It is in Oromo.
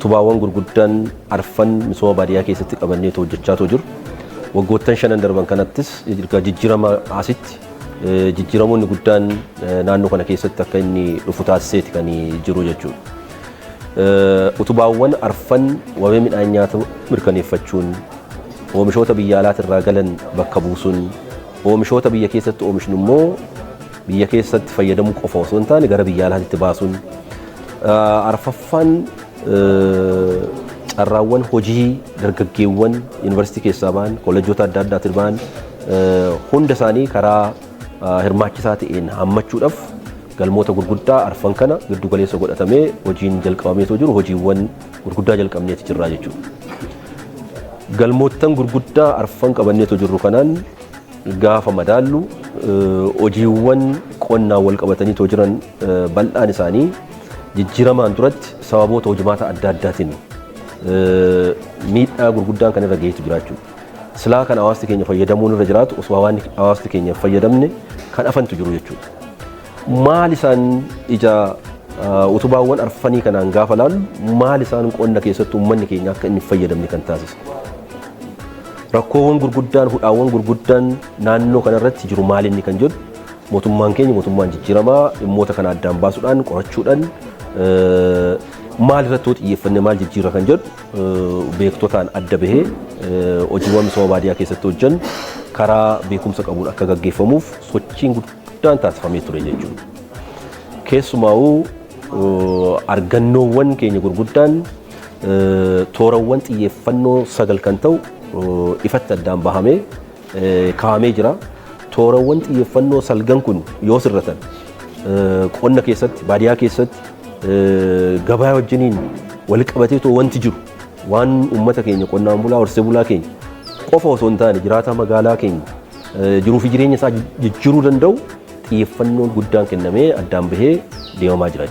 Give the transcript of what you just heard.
utubaawwan gurguddaan arfan misooma baadiyyaa keessatti qabannee hojjechaa jiru. Waggoottan shanan darban kanattis jijjiirama asitti jijjiiramoonni guddaan naannoo kana keessatti akka inni dhufu taasiseeti kan jiru jechuudha. Utubaawwan arfan wabii midhaan nyaataa mirkaneeffachuun, oomishoota biyya alaatirraa galan bakka buusuun, oomishoota biyya keessatti oomishnu immoo biyya keessatti fayyadamuu qofa osoo hin taane gara biyya alaatti baasuun, arfaffaan carraawwan hojii dargaggeewwan yuunivarsiitii keessaa ba'an, kolleejjota adda addaatiin ba'an hunda isaanii karaa hirmaachisaa ta'een hammachuudhaaf galmoota gurguddaa arfan kana giddu galeessa godhatamee hojiin jalqabamee jiru hojiiwwan gurguddaa jalqabneeti jirra jechuudha. Galmoottan gurguddaa arfan qabannee jirru kanaan gaafa madaallu hojiiwwan qonnaan wal qabatanii jiran bal'aan isaanii jijjiiramaan duratti sababoota hojimaata adda addaatiin miidhaa gurguddaan kan irra geessu jiraachuu. Silaa kan hawaasni keenya fayyadamuun irra jiraatu osoo hawaasni keenya fayyadamne kan hafantu jiru jechuudha. Maal isaan ija utubaawwan arfanii kanaan gaafa laallu maal isaan qonna keessatti uummanni keenya akka inni fayyadamne kan taasisu. Rakkoowwan gurguddaan hudhaawwan gurguddaan naannoo kanarratti jiru maal inni kan jedhu mootummaan keenya mootummaan jijjiiramaa dhimmoota kana addaan baasuudhaan qorachuudhaan maal irratti xiyyeeffanne maal jijjiira kan jedhu beektotaan adda bahee hojiiwwan misooma baadiyyaa keessatti hojjan karaa beekumsa qabuun akka gaggeeffamuuf sochiin guddaan taasifamee ture jechuudha. Keessumaa'uu argannoowwan keenya gurguddaan toorawwan xiyyeeffannoo 9 kan ta'u ifatti addaan bahamee kaa'amee jira. Toorawwan xiyyeeffannoo 9 kun yoo sirratan qonna keessatti baadiyyaa keessatti gabaa wajjiniin wal qabatee wanti jiru waan uummata keenya qonnaan bulaa horsee bulaa keenya qofa osoo hin taane jiraata magaalaa keenya jiruu fi jireenya isaa jijjiiruu danda'u xiyyeeffannoon guddaan kennamee addaan bahee deemamaa jira.